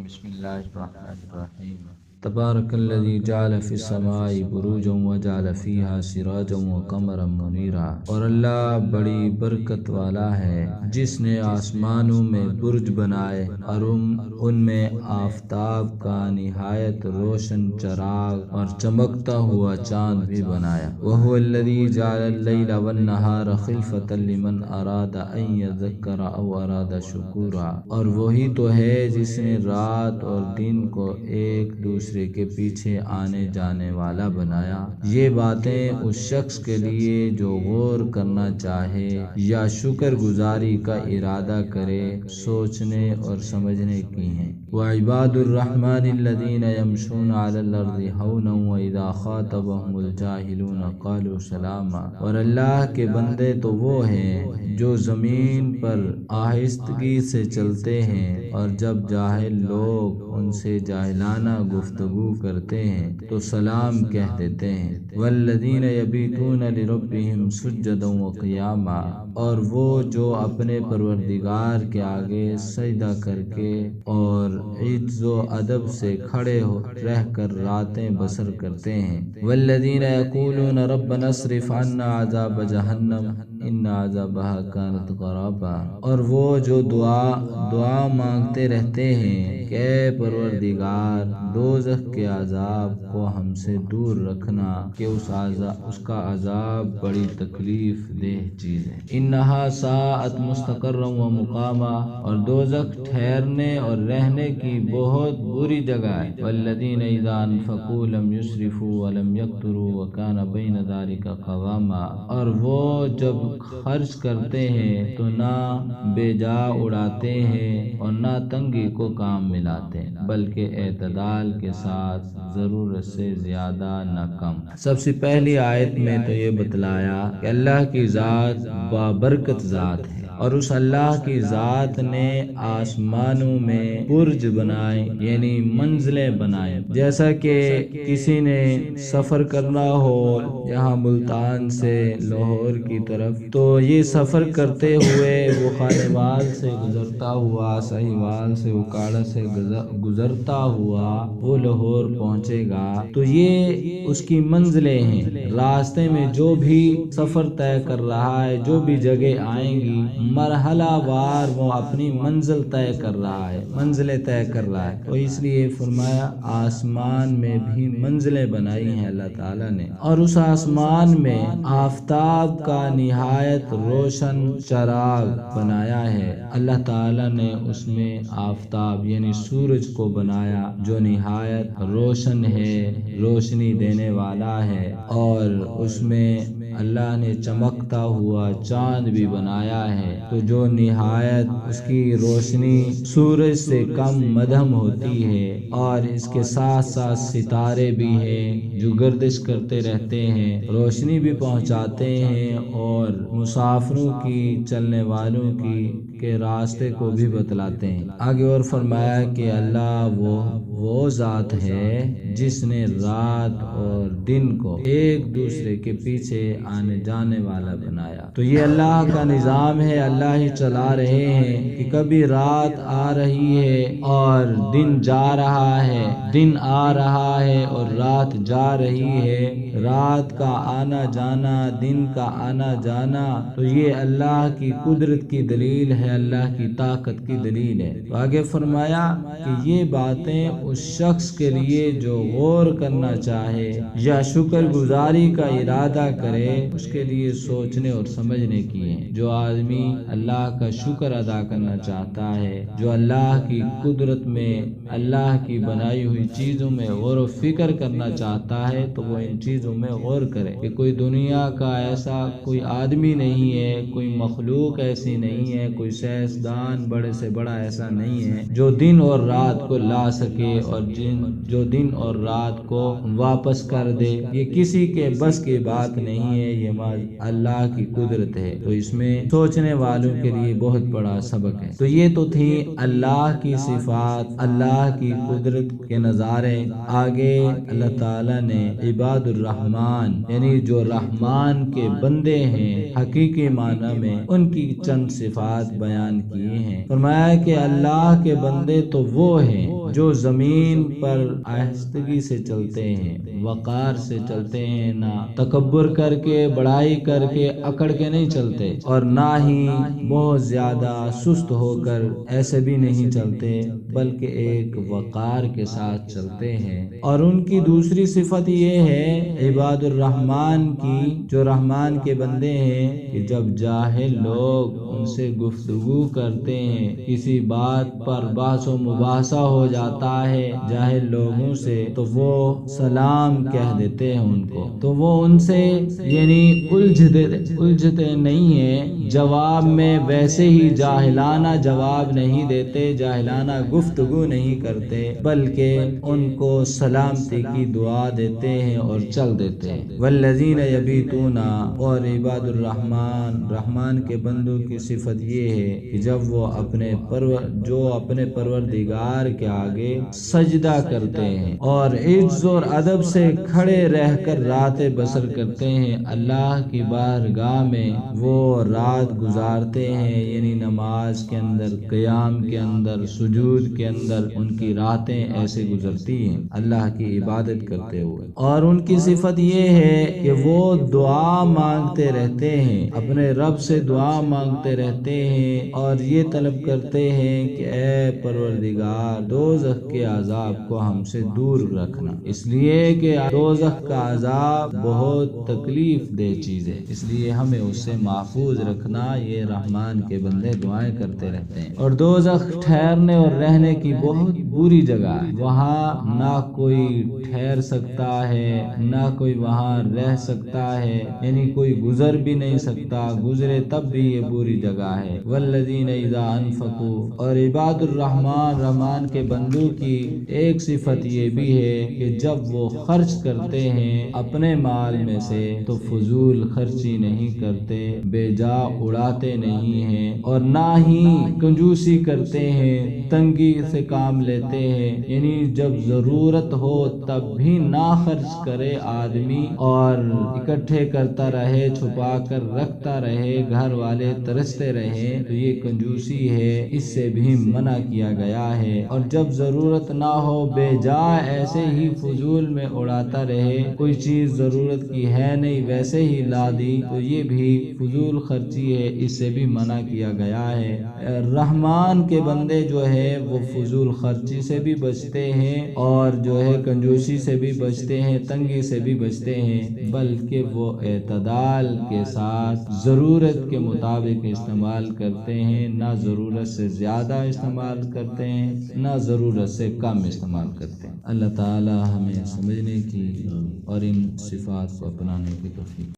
بسم اللہ الرحمن الرحیم تبارک الذی جعل فی السماء بروجا وجعل فیہا سراجا وقمرا منیرا۔ اور اللہ بڑی برکت والا ہے جس نے آسمانوں میں برج بنائے اور ان میں آفتاب کا نہایت روشن چراغ اور چمکتا ہوا چاند بھی بنایا۔ وہو الذی جعل اللیل والنہار خلفۃ لمن اراد ان یذکر او اراد شکورا۔ اور وہی تو ہے جس نے رات اور دن کو ایک دوسرے کے پیچھے آنے جانے والا بنایا۔ یہ باتیں اس شخص کے لیے جو غور کرنا چاہے یا شکر گزاری کا ارادہ کرے سوچنے اور سمجھنے کی ہیں۔ وعباد الرحمن الذین یمشون علی الارض ہونا واذا خاطبهم الجاہلون قالوا سلاما۔ اور اللہ کے بندے تو وہ ہیں جو زمین پر آہستگی سے چلتے ہیں اور جب جاہل لوگ ان سے جاہلانہ گفتگو کرتے ہیں تو سلام کہہ دیتے ہیں۔ والذین یبیتون لربہم سجدا وقیاما۔ اور وہ جو اپنے پروردگار کے آگے سجدہ کر کے اور عز و ادب سے کھڑے رہ کر راتیں بسر کرتے ہیں۔ والذین یقولون ربنا اصرف عنا عذاب جہنم ان عذابها كانت غراما۔ اور وہ جو دعا مانگتے رہتے ہیں کہ اے پروردگار دوزخ کے عذاب کو ہم سے دور رکھنا کہ اس کا عذاب بڑی تکلیف دہ چیز ہے۔ انہا ساعت مستقرا و مقاما۔ اور دوزخ ٹھہرنے اور رہنے کی بہت بری جگہ ہے۔ والذین اذا انفقوا لم يسرفوا ولم يقتروا وكان بين ذلك قواما۔ اور وہ جب خرچ کرتے ہیں تو نہ بے جا اڑاتے ہیں اور نہ تنگی کو کام میں لاتے ہیں بلکہ اعتدال کے ساتھ ضرورت سے زیادہ نہ کم۔ سب سے پہلی آیت میں تو یہ بتلایا کہ اللہ کی ذات بابرکت ذات ہے اور اس اللہ کی ذات نے آسمانوں میں برج بنائے یعنی منزلیں بنائے۔ جیسا کہ کسی نے سفر کرنا ہو یہاں ملتان سے لاہور کی طرف تو یہ سفر کرتے ہوئے وہ خانیوال سے گزرتا ہوا سہیوال سے اکاڑا سے گزرتا ہوا وہ لاہور پہنچے گا تو یہ اس کی منزلیں ہیں۔ راستے میں جو بھی سفر طے کر رہا ہے جو بھی جگہ آئیں گی مرحلہ وار وہ اپنی منزل طے کر رہا ہے منزلیں طے کر رہا ہے۔ تو اس لیے فرمایا آسمان میں بھی منزلیں بنائی ہیں اللہ تعالیٰ نے اور اس آسمان میں آفتاب کا نہایت روشن چراغ بنایا ہے۔ اللہ تعالیٰ نے اس میں آفتاب یعنی سورج کو بنایا جو نہایت روشن ہے روشنی دینے والا ہے اور اس میں اللہ نے چمکتا ہوا چاند بھی بنایا ہے تو جو نہایت اس کی روشنی سورج سے کم مدھم ہوتی ہے اور اس کے ساتھ ساتھ ستارے بھی ہیں جو گردش کرتے رہتے ہیں روشنی بھی پہنچاتے ہیں اور مسافروں کی چلنے والوں کی کے راستے کو بھی بتلاتے ہیں۔ آگے اور فرمایا کہ اللہ وہ ذات ہے جس نے رات اور دن کو ایک دوسرے کے پیچھے آنے جانے والا بنایا۔ تو یہ اللہ کا نظام ہے اللہ ہی چلا رہے ہیں کہ کبھی رات آ رہی ہے اور دن جا رہا ہے دن آ رہا ہے اور رات جا رہی ہے رات کا آنا جانا دن کا آنا جانا تو یہ اللہ کی قدرت کی دلیل ہے اللہ کی طاقت کی دلیل ہے۔ تو آگے فرمایا کہ یہ باتیں اس شخص کے لیے جو غور کرنا چاہے یا شکر گزاری کا ارادہ کرے اس کے لیے سوچنے اور سمجھنے کی ہیں۔ جو آدمی اللہ کا شکر ادا کرنا چاہتا ہے جو اللہ کی قدرت میں اللہ کی بنائی ہوئی چیزوں میں غور و فکر کرنا چاہتا ہے تو وہ ان چیزوں میں غور کرے کہ کوئی دنیا کا ایسا کوئی آدمی نہیں ہے کوئی مخلوق ایسی نہیں ہے کوئی سائنسدان بڑے سے بڑا ایسا نہیں ہے جو دن اور رات کو لا سکے اور جو دن اور رات کو واپس کر دے یہ کسی کے بس کی بات نہیں ہے یہ اللہ کی قدرت ہے۔ تو اس میں سوچنے والوں کے لیے بہت بڑا سبق ہے۔ تو یہ تو تھی اللہ کی صفات اللہ کی قدرت کے نظارے۔ آگے اللہ تعالیٰ نے عباد الرحمن یعنی جو رحمان کے بندے ہیں حقیقی معنی میں ان کی چند صفات بیان کی ہیں۔ فرمایا کہ اللہ کے بندے تو وہ ہیں جو زمین پر آہستگی سے چلتے ہیں، وقار سے چلتے ہیں، نہ تکبر کر کے بڑائی کر کے اکڑ کے نہیں چلتے، اور نہ ہی بہت زیادہ سست ہو کر ایسے بھی نہیں چلتے، بلکہ ایک وقار کے ساتھ چلتے ہیں۔ اور ان کی دوسری صفت یہ ہے عباد الرحمن کی، جو رحمان کے بندے ہیں، کہ جب جاہل لوگ ان سے گفتگو کرتے ہیں، کسی بات پر بحث و مباحثہ ہو جاتا ہے جاہل لوگوں سے، تو وہ سلام کہہ دیتے ہیں ان کو، تو وہ ان سے یعنی الجھتے نہیں ہیں، جواب میں ویسے ہی جاہلانہ جواب نہیں دیتے، جاہلانہ گفتگو نہیں کرتے، بلکہ ان کو سلامتی کی دعا دیتے ہیں اور چل دیتے ہیں۔ والذین یبیتون، اور عباد الرحمن رحمان کے بندوں کی صفت یہ ہے کہ جب وہ اپنے پروردگار کے آگے سجدہ کرتے ہیں اور عز اور ادب سے کھڑے رہ کر رات بسر کرتے ہیں، اللہ کی بارگاہ میں وہ رات گزارتے ہیں، یعنی نماز کے اندر، قیام کے اندر، سجود کے اندر ان کی راتیں ایسے گزرتی ہیں اللہ کی عبادت کرتے ہوئے۔ اور ان کی صفت یہ ہے کہ وہ دعا مانگتے رہتے ہیں، اپنے رب سے دعا مانگتے رہتے ہیں اور یہ طلب کرتے ہیں کہ اے پروردگار دوزخ کے عذاب کو ہم سے دور رکھنا، اس لیے کہ دوزخ کا عذاب بہت تکلیف دہ چیز ہے، اس لیے ہمیں اس سے محفوظ رکھنا۔ یہ رحمان کے بندے دعائیں کرتے رہتے ہیں۔ اور دوزخ ٹھہرنے اور رہنے کی بہت بری جگہ ہے، وہاں نہ کوئی ٹھہر سکتا ہے، نہ کوئی وہاں رہ سکتا ہے، یعنی کوئی گزر بھی نہیں سکتا، گزرے تب بھی یہ بری جگہ ہے۔ والذین اذا انفقوا، اور عباد الرحمن رحمان کے بندوں کی ایک صفت یہ بھی ہے کہ جب وہ خرچ کرتے ہیں اپنے مال میں سے تو فضول خرچی نہیں کرتے، بے جا اڑاتے نہیں ہیں، اور نہ ہی کنجوسی کرتے ہیں، تنگی سے کام لیتے ہیں، یعنی جب ضرورت ہو تب بھی نہ خرچ کرے آدمی اور اکٹھے کرتا رہے، چھپا کر رکھتا رہے، گھر والے ترستے رہے، تو یہ کنجوسی ہے، اس سے بھی منع کیا گیا ہے۔ اور جب ضرورت نہ ہو بے جا ایسے ہی فضول میں اڑاتا رہے، کوئی چیز ضرورت کی ہے نہیں ویسے ہی لا دی، تو یہ بھی فضول خرچی ہے، اس سے بھی منع کیا گیا ہے۔ رحمان کے بندے جو ہے وہ فضول خرچی سے بھی بچتے ہیں اور جو ہے کنجوسی سے بھی بچتے ہیں، تنگی سے بھی بچتے ہیں، بلکہ وہ اعتدال کے ساتھ ضرورت کے مطابق استعمال کرتے ہیں، نہ ضرورت سے زیادہ استعمال کرتے ہیں، نہ ضرورت سے کم استعمال کرتے ہیں۔ اللہ تعالی ہمیں سمجھنے کی اور ان صفات کو اپنانے کی توفیق